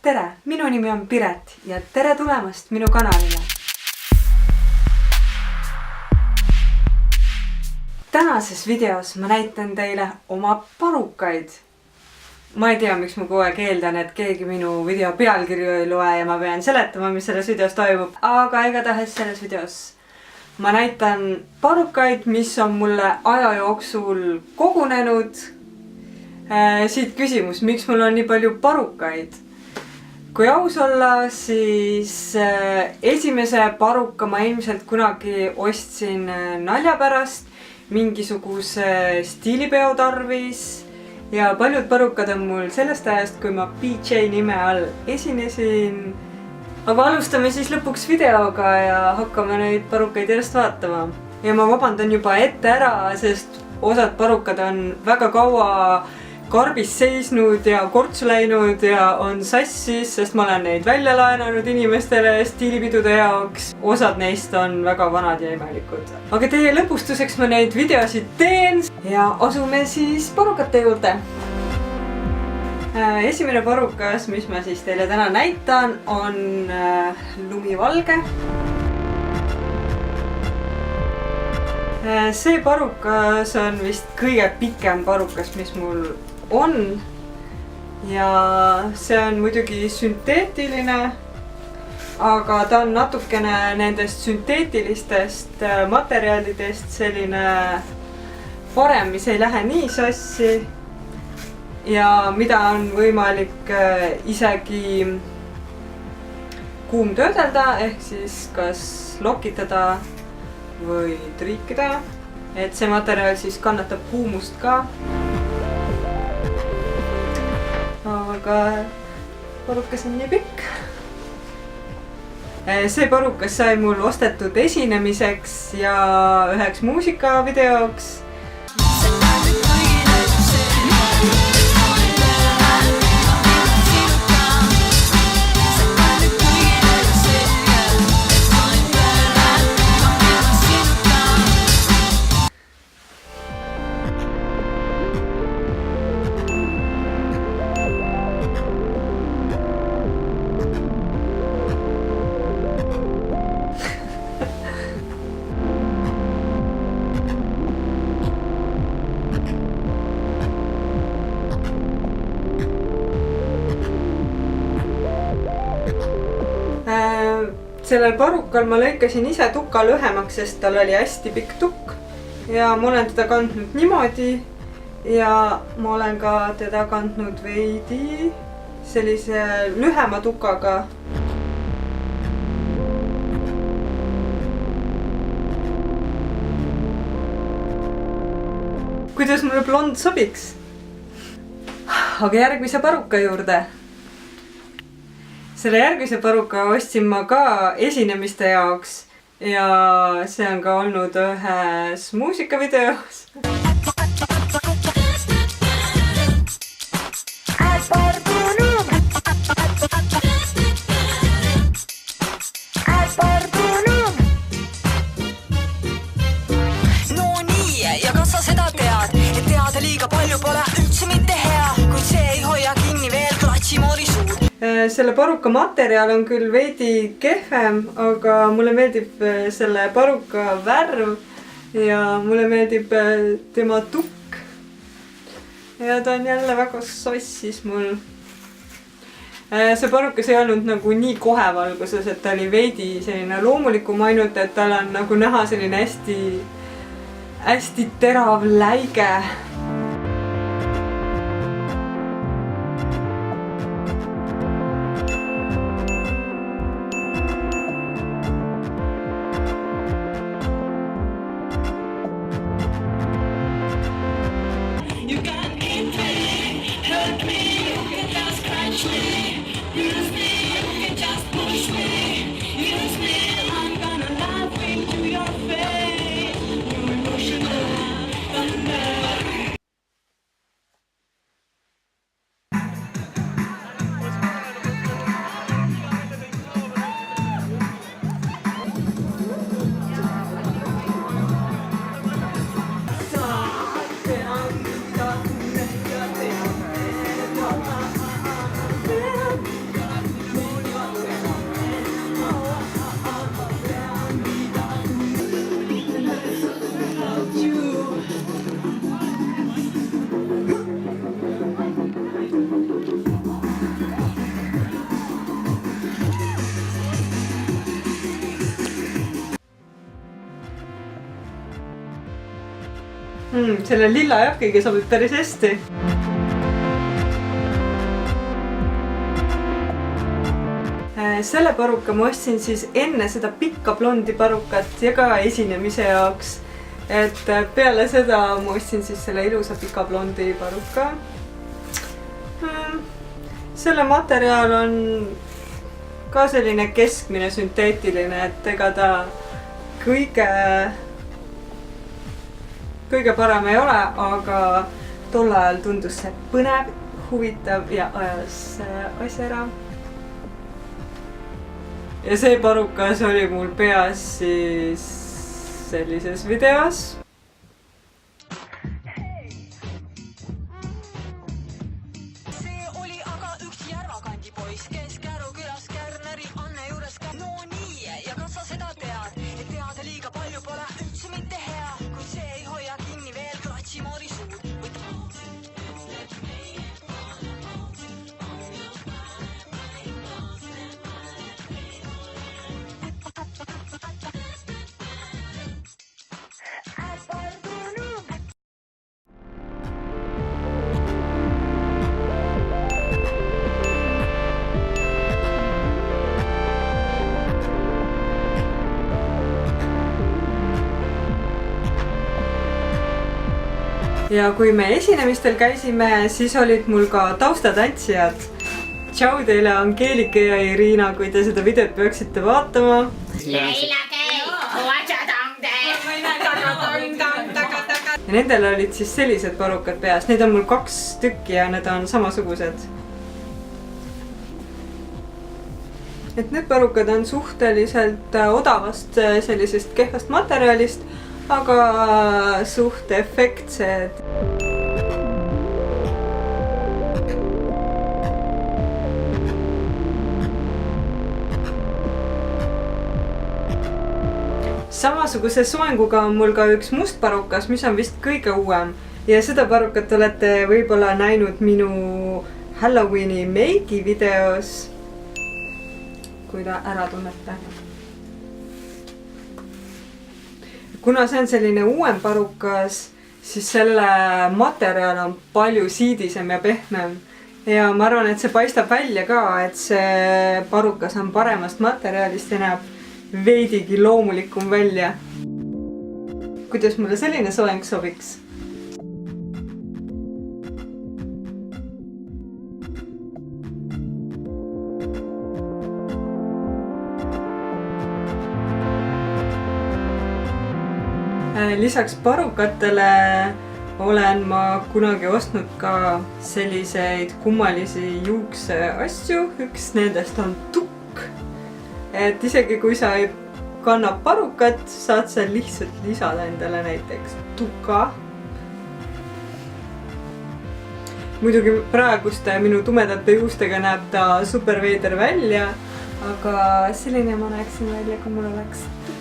tere, minu nimi on Piret ja tere tulemast minu kanalile. Tänases videos ma näitan teile oma parukaid. Ma ei tea, miks ma kogu aeg eeldan, et keegi minu video pealkirju ei loe ja ma pean seletama, mis selles videos toimub. Aga igatahes selles videos ma näitan parukaid, mis on mulle aja jooksul kogunenud. Siit küsimus, miks mul on nii palju parukaid? Kui aus olla, siis esimese paruka ma ilmselt kunagi ostsin nalja pärast mingisuguse stiilipeo tarvis. Ja paljud parukad on mul sellest ajast, kui ma PJ nime all esinesin. Aga alustame siis lõpuks videoga ja hakkame neid parukaid järjest vaatama. Ja ma vabandan juba ette ära, sest osad parukad on väga kaua karbis seisnud ja kortsu läinud ja on sassis, sest ma olen neid välja laenanud inimestele stiilipidude jaoks. Osad neist on väga vanad ja imelikud. Aga teie lõpustuseks ma neid videosid teen ja asume siis parukate juurde. Esimene parukas, mis ma siis teile täna näitan, on lumivalge. See parukas on vist kõige pikem parukas, mis mul on. Ja see on muidugi sünteetiline, aga ta on natukene nendest sünteetilistest materjalidest selline parem, mis ei lähe nii sassi. Ja mida on võimalik isegi kuumtöödelda, ehk siis kas lokitada või triikida. Et see materjal siis kannatab kuumust ka. Aga parukas on nii pikk. See parukas sai mul ostetud esinemiseks ja üheks muusikavideoks. Sellel parukal ma lõikasin ise tuka lühemaks, sest tal oli hästi pikk tukk. Ja ma olen teda kandnud niimoodi. Ja ma olen ka teda kandnud veidi sellise lühema tukaga. Kuidas mulle blond sobiks? Aga järgmise paruka juurde. Selle järgmise paruka ostsin ma ka esinemiste jaoks ja see on ka olnud ühes muusikavideos. No nii, ja kas sa seda tead, et teada liiga palju pole üldse mitte hea, kuid see ei hoia kinni veel klatsimoodi suud. Selle paruka materjal on küll veidi kehvem, aga mulle meeldib selle paruka värv ja mulle meeldib tema tukk. Ja ta on jälle väga sassis mul. See parukas ei olnud nagu nii kohe valguses, et ta oli veidi selline loomulikum, ainult et tal on nagu näha selline hästi terav läige. Selle lilla jakiga sobib päris hästi. Selle paruka ma ostsin siis enne seda pikka blondi parukat ja ka esinemise jaoks. Et peale seda ma ostsin siis selle ilusa pika blondi paruka. Selle materjal on ka selline keskmine sünteetiline, et ega ta kõige parem ei ole, aga tol ajal tundus see põnev, huvitav ja ajas asja ära. Ja see parukas oli mul peas siis sellises videos. See oli aga üks Järvakandi poiss, kes Käru külas Kärneri Anne juures no nii, ja kas sa seda tead, et teada liiga palju pole üldse mitte hea, kuid see ei hoia kinni veel klatšimoodi suud. Ja kui me esinemistel käisime, siis olid mul ka taustatantsijad. Tšau teile Angeelike ja Irina, kui te seda videot peaksite vaatama. Ja nendel olid siis sellised parukad peas. Neid on mul 2 tükki ja need on samasugused. Et need parukad on suhteliselt odavast sellisest kehvast materjalist, aga suht efektsed. Samasuguse soenguga on mul ka üks must parukas, mis on vist kõige uuem. Ja seda parukat olete võib-olla näinud minu Halloweeni meigi videos, kui ta ära tunnete. Kuna see on selline uuem parukas, siis selle materjal on palju siidisem ja pehmem. Ja ma arvan, et see paistab välja ka, et see parukas on paremast materjalist ja näeb veidigi loomulikum välja. Kuidas mulle selline soeng sobiks? Lisaks parukatele olen ma kunagi ostnud ka selliseid kummalisi juukseasju. Üks nendest on tukk. Et isegi kui sa ei kanna parukat, saad sa lihtsalt lisada endale näiteks tuka. Muidugi praeguste minu tumedate juustega näeb ta super veider välja, aga selline ma näeksin välja, kui mul oleks tukk.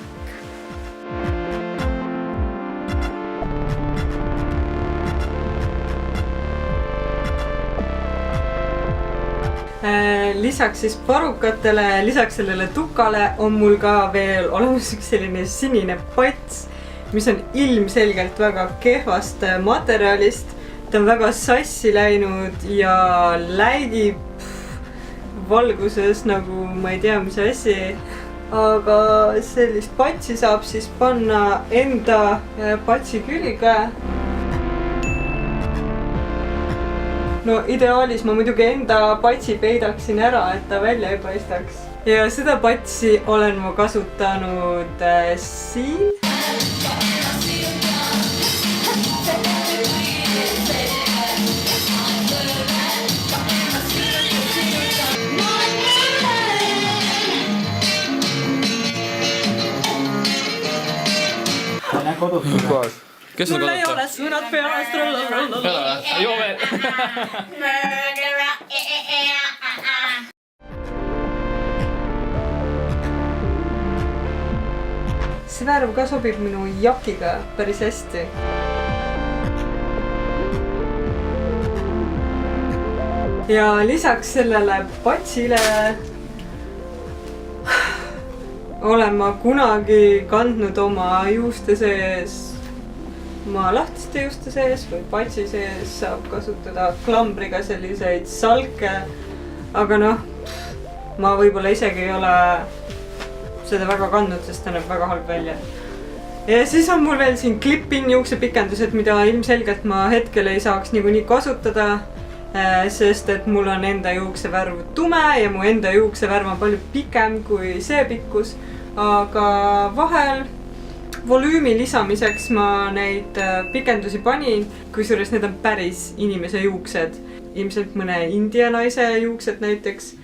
Lisaks siis parukatele, lisaks sellele tukale on mul ka veel olemas üks selline sinine pats, mis on ilmselgelt väga kehvast materjalist. Ta on väga sassi läinud ja läigib valguses nagu ma ei tea, mis asi. Aga sellist patsi saab siis panna enda patsi külge. No ideaalis ma muidugi enda patsi peidaksin ära, et ta välja ei paistaks. Ja seda patsi olen ma kasutanud siin. Kodus. Kes on Mul ei kodus? ole sõnad peas. Joo veel. See värv ka sobib minu jakiga päris hästi. Ja lisaks sellele patsile olen ma kunagi kandnud oma juuste sees ma lahtiste juuste sees või patsi sees saab kasutada klambriga selliseid salke. Aga noh, ma võib-olla isegi ei ole seda väga kandnud, sest ta näeb väga halb välja. Ja siis on mul veel siin clip-in juuksepikendused, mida ilmselgelt ma hetkel ei saaks niikuinii kasutada. Sest et mul on enda juuksevärv tume ja mu enda juuksevärv on palju pikem kui see pikkus. Aga vahel volüümi lisamiseks ma neid pikendusi panin, kusjuures need on päris inimese juuksed. Ilmselt mõne india naise juuksed näiteks.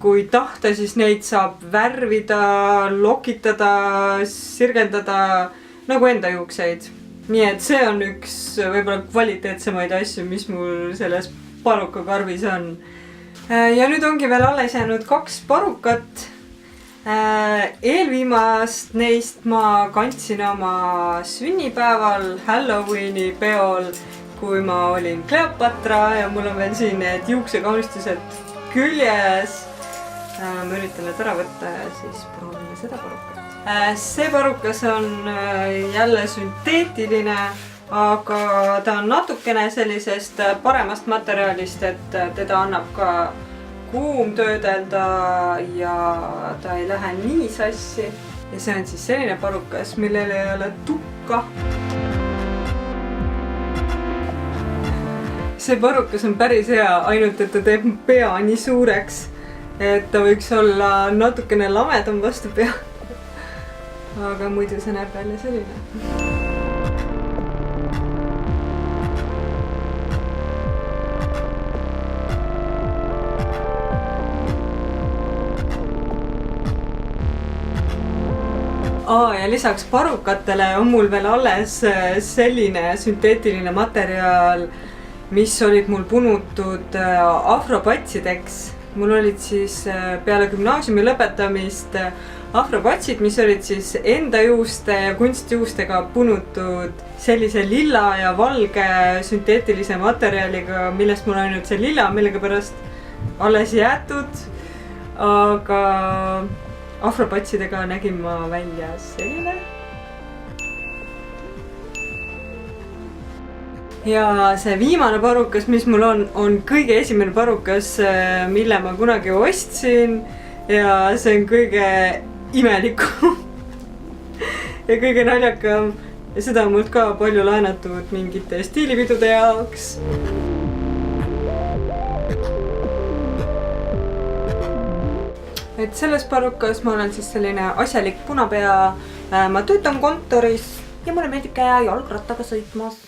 Kui tahta, siis neid saab värvida, lokitada, sirgendada nagu enda juukseid. Nii et see on üks võib-olla kvaliteetsemaid asju, mis mul selles parukakarvis on. Ja nüüd ongi veel alles jäänud 2 parukat. Eelviimast neist ma kandsin oma sünnipäeval Halloweeni peol, kui ma olin Kleopatra ja mul on veel siin need juuksekaunistused küljes. Ma üritan need ära võtta ja siis proovime seda parukat. See parukas on jälle sünteetiline, aga ta on natukene sellisest paremast materjalist, et teda annab ka kuum töödelda ja ta ei lähe nii sassi. Ja see on siis selline parukas, millel ei ole tukka. See parukas on päris hea, ainult et ta teeb pea nii suureks, et ta võiks olla natukene lamedam vastu pea. Aga muidu see näeb välja selline. Ja lisaks parukatele on mul veel alles selline sünteetiline materjal, mis olid mul punutud afropatsideks. Mul olid siis peale gümnaasiumi lõpetamist afropatsid, mis olid siis enda juuste ja kunstjuustega punutud sellise lilla ja valge sünteetilise materjaliga, millest mul ainult see lilla millega pärast alles jäetud. Aga afropatsidega nägin ma välja selline. Ja see viimane parukas, mis mul on kõige esimene parukas, mille ma kunagi ostsin. Ja see on kõige imelikum ja kõige naljakam. Ja seda on mult ka palju laenatud mingite stiilipidude jaoks. Et selles parukas ma olen siis selline asjalik punapea. Ma töötan kontoris ja mulle meeldib käia jalgrattaga sõitmas.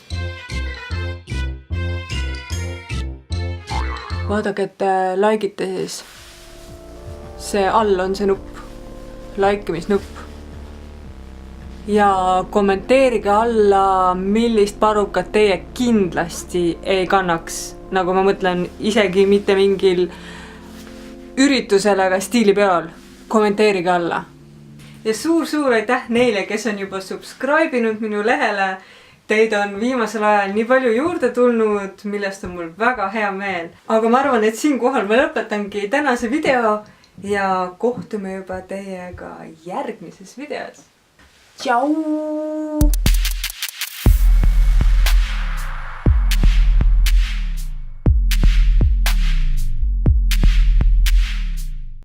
Vaadake, et likeite siis. See all on see nupp. Likemisnupp. Ja kommenteerige alla, millist parukat teie kindlasti ei kannaks. Nagu ma mõtlen isegi mitte mingil üritusele, aga stiilipeol. Kommenteerige alla. Ja suur aitäh neile, kes on juba subscribe'inud minu lehele. Teid on viimasel ajal nii palju juurde tulnud, millest on mul väga hea meel. Aga ma arvan, et siinkohal ma lõpetangi tänase video ja kohtume juba teiega järgmises videos. Tšau!